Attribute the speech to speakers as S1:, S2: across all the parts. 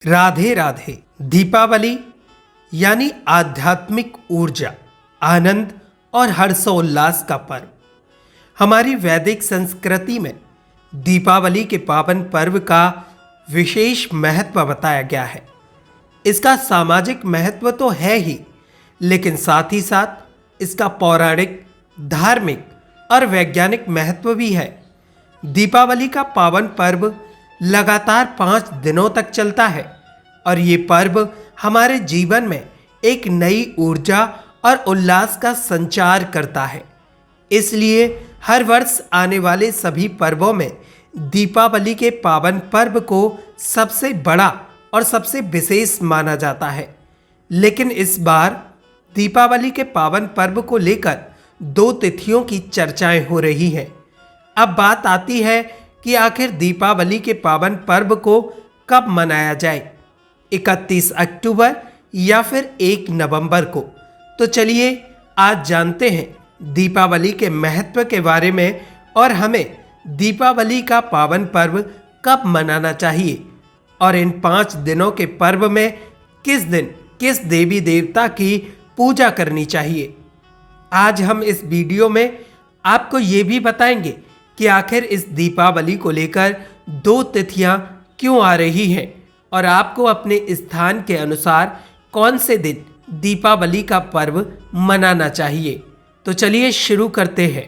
S1: राधे राधे। दीपावली यानी आध्यात्मिक ऊर्जा, आनंद और हर्षोल्लास का पर्व। हमारी वैदिक संस्कृति में दीपावली के पावन पर्व का विशेष महत्व बताया गया है। इसका सामाजिक महत्व तो है ही, लेकिन साथ ही साथ इसका पौराणिक, धार्मिक और वैज्ञानिक महत्व भी है। दीपावली का पावन पर्व लगातार 5 दिनों तक चलता है और ये पर्व हमारे जीवन में एक नई ऊर्जा और उल्लास का संचार करता है। इसलिए हर वर्ष आने वाले सभी पर्वों में दीपावली के पावन पर्व को सबसे बड़ा और सबसे विशेष माना जाता है। लेकिन इस बार दीपावली के पावन पर्व को लेकर 2 तिथियों की चर्चाएं हो रही हैं। अब बात आती है कि आखिर दीपावली के पावन पर्व को कब मनाया जाए, 31 अक्टूबर या फिर 1 नवंबर को। तो चलिए आज जानते हैं दीपावली के महत्व के बारे में और हमें दीपावली का पावन पर्व कब मनाना चाहिए और इन 5 दिनों के पर्व में किस दिन किस देवी देवता की पूजा करनी चाहिए। आज हम इस वीडियो में आपको ये भी बताएंगे कि आखिर इस दीपावली को लेकर 2 तिथियां क्यों आ रही हैं और आपको अपने स्थान के अनुसार कौन से दिन दीपावली का पर्व मनाना चाहिए। तो चलिए शुरू करते हैं।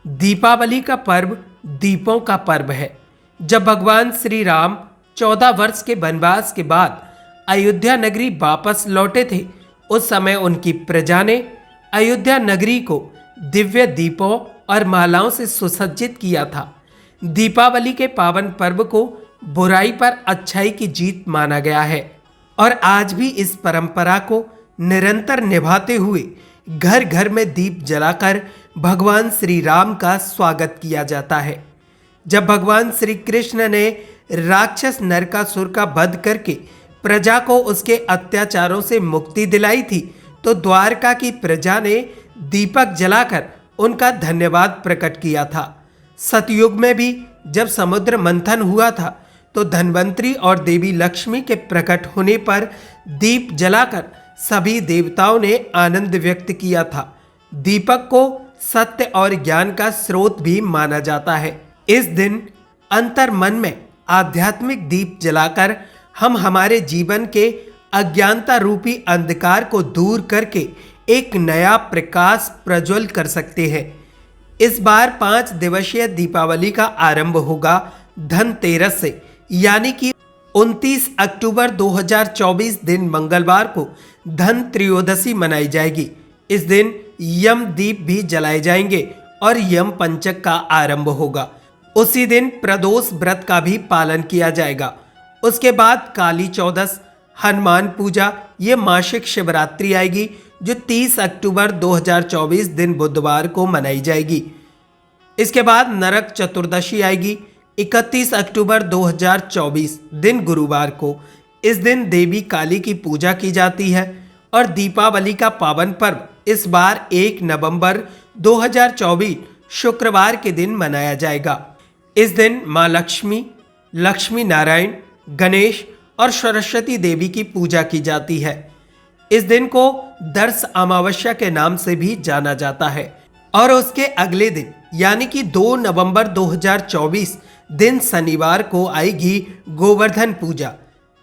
S1: दीपावली का पर्व दीपों का पर्व है। जब भगवान श्री राम 14 वर्ष के वनवास के बाद अयोध्या नगरी वापस लौटे थे, उस समय उनकी प्रजा ने अयोध्या नगरी को दिव्य दीपों और मालाओं से सुसज्जित किया था। दीपावली के पावन पर्व को बुराई पर अच्छाई की जीत माना गया है और आज भी इस परंपरा को निरंतर निभाते हुए घर घर में दीप जलाकर भगवान श्री राम का स्वागत किया जाता है। जब भगवान श्री कृष्ण ने राक्षस नरकासुर का वध करके प्रजा को उसके अत्याचारों से मुक्ति दिलाई थी, तो द्वारका की प्रजा ने दीपक जलाकर उनका धन्यवाद प्रकट किया था। सतयुग में भी जब समुद्र मंथन हुआ था, तो धन्वंतरी और देवी लक्ष्मी के प्रकट होने पर दीप जलाकर सभी देवताओं ने आनंद व्यक्त किया था। दीपक को सत्य और ज्ञान का स्रोत भी माना जाता है। इस दिन अंतर मन में आध्यात्मिक दीप जलाकर हम हमारे जीवन के अज्ञानता रूपी अंधकार को दूर करके एक नया प्रकाश प्रज्वल कर सकते हैं। इस बार 5 दिवसीय दीपावली का आरंभ होगा धनतेरस से, यानी कि 29 अक्टूबर 2024 दिन मंगलवार को धन त्रयोदशी मनाई जाएगी। इस दिन यम दीप भी जलाए जाएंगे और यम पंचक का आरंभ होगा। उसी दिन प्रदोष व्रत का भी पालन किया जाएगा। उसके बाद काली चौदस, हनुमान पूजा, ये मासिक शिवरात्रि आएगी जो 30 अक्टूबर 2024 दिन बुधवार को मनाई जाएगी। इसके बाद नरक चतुर्दशी आएगी 31 अक्टूबर 2024 दिन गुरुवार को। इस दिन देवी काली की पूजा की जाती है और दीपावली का पावन पर्व इस बार 1 नवंबर 2024 शुक्रवार के दिन मनाया जाएगा। इस दिन माँ लक्ष्मी, लक्ष्मी नारायण, गणेश और सरस्वती देवी की पूजा की जाती है। इस दिन को दर्श अमावस्या के नाम से भी जाना जाता है और उसके अगले दिन यानी कि 2 नवंबर 2024 दिन शनिवार को आएगी गोवर्धन पूजा,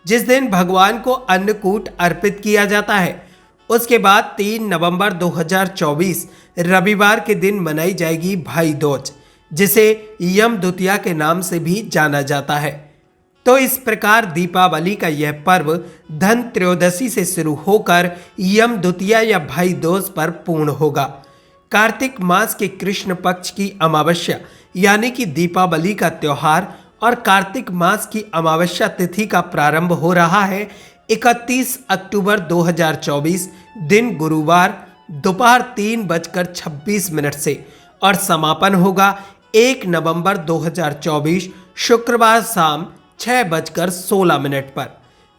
S1: जिस दिन भगवान को अन्नकूट अर्पित किया जाता है। उसके बाद 3 नवंबर 2024 रविवार के दिन मनाई जाएगी भाई दूज, जिसे यम द्वितीया के नाम से भी जाना जाता है। तो इस प्रकार दीपावली का यह पर्व धन त्रयोदशी से शुरू होकर यम द्वितीया या भाई दूज पर पूर्ण होगा। कार्तिक मास के कृष्ण पक्ष की अमावस्या यानी कि दीपावली का त्योहार और कार्तिक मास की अमावस्या तिथि का प्रारंभ हो रहा है 31 अक्टूबर 2024 दिन गुरुवार दोपहर 3:26 से और समापन होगा 1 नवंबर 2024 शुक्रवार शाम 6:16 पर।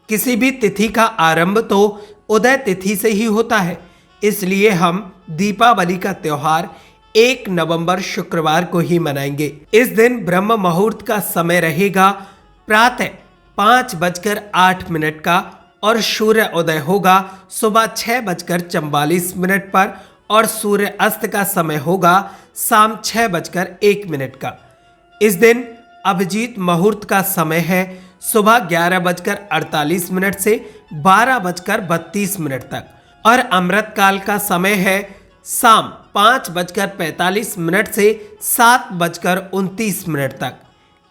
S1: किसी भी तिथि का आरंभ तो उदय तिथि से ही होता है, इसलिए हम दीपावली का त्योहार 1 नवंबर शुक्रवार को ही मनाएंगे। इस दिन ब्रह्म मुहूर्त का समय रहेगा प्रातः 5:08 का और सूर्य उदय होगा सुबह 6:44 पर और सूर्य अस्त का समय होगा शाम 6:01 का। इस दिन अभिजीत मुहूर्त का समय है सुबह 11:48 से 12:32 तक और अमृत काल का समय है शाम 5:45 से 7:29 तक।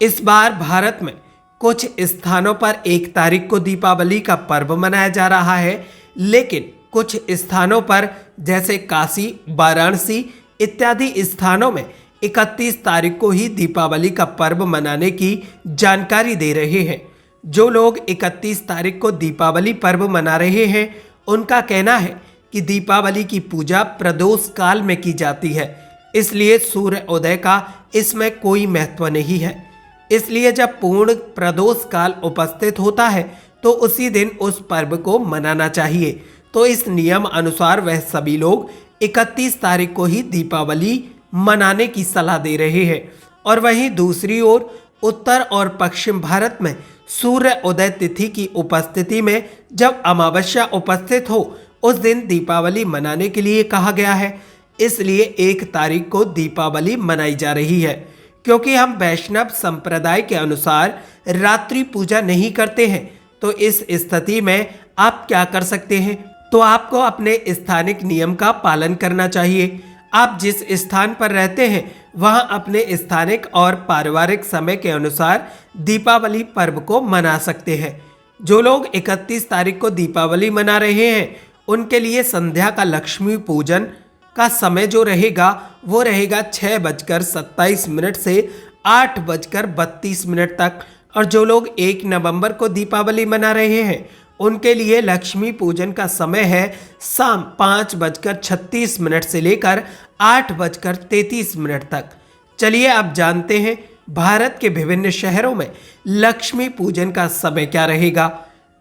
S1: इस बार भारत में कुछ स्थानों पर 1 तारीख को दीपावली का पर्व मनाया जा रहा है, लेकिन कुछ स्थानों पर जैसे काशी, वाराणसी इत्यादि स्थानों में 31 तारीख को ही दीपावली का पर्व मनाने की जानकारी दे रहे हैं। जो लोग 31 तारीख को दीपावली पर्व मना रहे हैं, उनका कहना है कि दीपावली की पूजा प्रदोष काल में की जाती है, इसलिए सूर्य उदय का इसमें कोई महत्व नहीं है। इसलिए जब पूर्ण प्रदोष काल उपस्थित होता है तो उसी दिन उस पर्व को मनाना चाहिए। तो इस नियम अनुसार वह सभी लोग 31 तारीख को ही दीपावली मनाने की सलाह दे रहे हैं। और वहीं दूसरी ओर उत्तर और पश्चिम भारत में सूर्य उदय तिथि की उपस्थिति में जब अमावस्या उपस्थित हो उस दिन दीपावली मनाने के लिए कहा गया है। इसलिए 1 तारीख को दीपावली मनाई जा रही है। क्योंकि हम वैष्णव संप्रदाय के अनुसार रात्रि पूजा नहीं करते हैं, तो इस स्थिति में आप क्या कर सकते हैं? तो आपको अपने स्थानिक नियम का पालन करना चाहिए। आप जिस स्थान पर रहते हैं वहां अपने स्थानिक और पारिवारिक समय के अनुसार दीपावली पर्व को मना सकते हैं। जो लोग 31 तारीख को दीपावली मना रहे हैं, उनके लिए संध्या का लक्ष्मी पूजन का समय जो रहेगा वो रहेगा 6:27 से 8:32 तक। और जो लोग 1 नवंबर को दीपावली मना रहे हैं, उनके लिए लक्ष्मी पूजन का समय है शाम 5:36 से लेकर 8:33 तक। चलिए अब जानते हैं भारत के विभिन्न शहरों में लक्ष्मी पूजन का समय क्या रहेगा।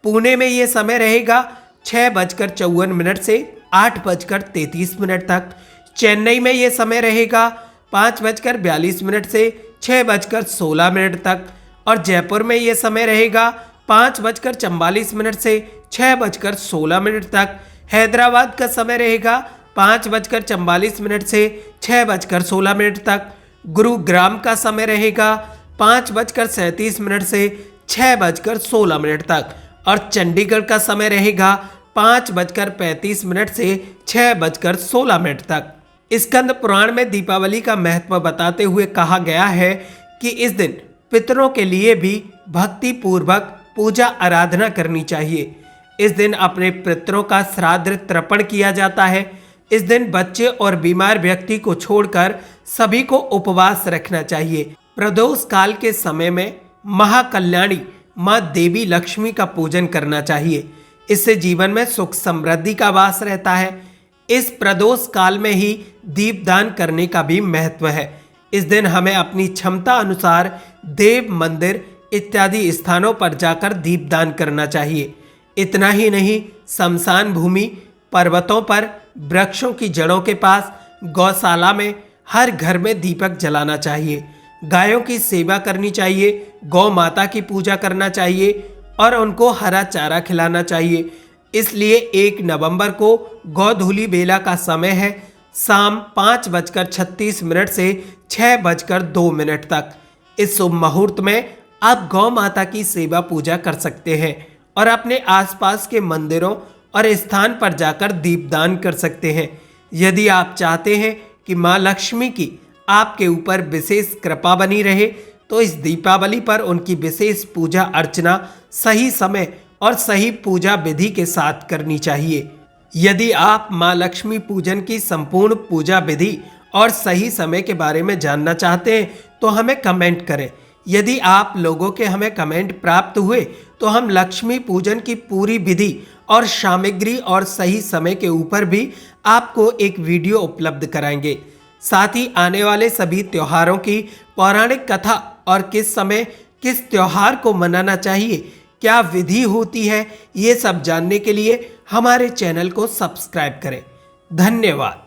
S1: पुणे में ये समय रहेगा 6:54 से 8:33 तक। चेन्नई में ये समय रहेगा 5:42 से 6:16 तक। और जयपुर में ये समय रहेगा 5:44 से 6:16 तक। हैदराबाद का समय रहेगा 5:44 से 6:16 तक। गुरुग्राम का समय रहेगा 5:37 से 6:16 तक। और चंडीगढ़ का समय रहेगा 5:35 से 6:16 तक। स्कंद पुराण में दीपावली का महत्व बताते हुए कहा गया है कि इस दिन पितरों के लिए भी भक्ति पूर्वक पूजा आराधना करनी चाहिए। इस दिन अपने पितरों का श्राद्ध तर्पण किया जाता है। इस दिन बच्चे और बीमार व्यक्ति को छोड़कर सभी को उपवास रखना चाहिए। प्रदोष काल के समय में महाकल्याणी माँ देवी लक्ष्मी का पूजन करना चाहिए। इससे जीवन में सुख समृद्धि का वास रहता है। इस प्रदोष काल में ही दीपदान करने का भी महत्व है। इस दिन हमें अपनी क्षमता अनुसार देव मंदिर इत्यादि स्थानों पर जाकर दीपदान करना चाहिए। इतना ही नहीं, शमशान भूमि, पर्वतों पर, वृक्षों की जड़ों के पास, गौशाला में हर घर में दीपक जलाना चाहिए। गायों की सेवा करनी चाहिए, गौ माता की पूजा करना चाहिए और उनको हरा चारा खिलाना चाहिए। इसलिए 1 नवंबर को गोधूली बेला का समय है शाम 5:36 से 6:02 तक। इस शुभ मुहूर्त में आप गौ माता की सेवा पूजा कर सकते हैं और अपने आसपास के मंदिरों और स्थान पर जाकर दीपदान कर सकते हैं। यदि आप चाहते हैं कि माँ लक्ष्मी की आपके ऊपर विशेष कृपा बनी रहे, तो इस दीपावली पर उनकी विशेष पूजा अर्चना सही समय और सही पूजा विधि के साथ करनी चाहिए। यदि आप माँ लक्ष्मी पूजन की संपूर्ण पूजा विधि और सही समय के बारे में जानना चाहते हैं तो हमें कमेंट करें। यदि आप लोगों के हमें कमेंट प्राप्त हुए तो हम लक्ष्मी पूजन की पूरी विधि और सामग्री और सही समय के ऊपर भी आपको एक वीडियो उपलब्ध कराएंगे। साथ ही आने वाले सभी त्योहारों की पौराणिक कथा और किस समय किस त्योहार को मनाना चाहिए, क्या विधि होती है, ये सब जानने के लिए हमारे चैनल को सब्सक्राइब करें। धन्यवाद।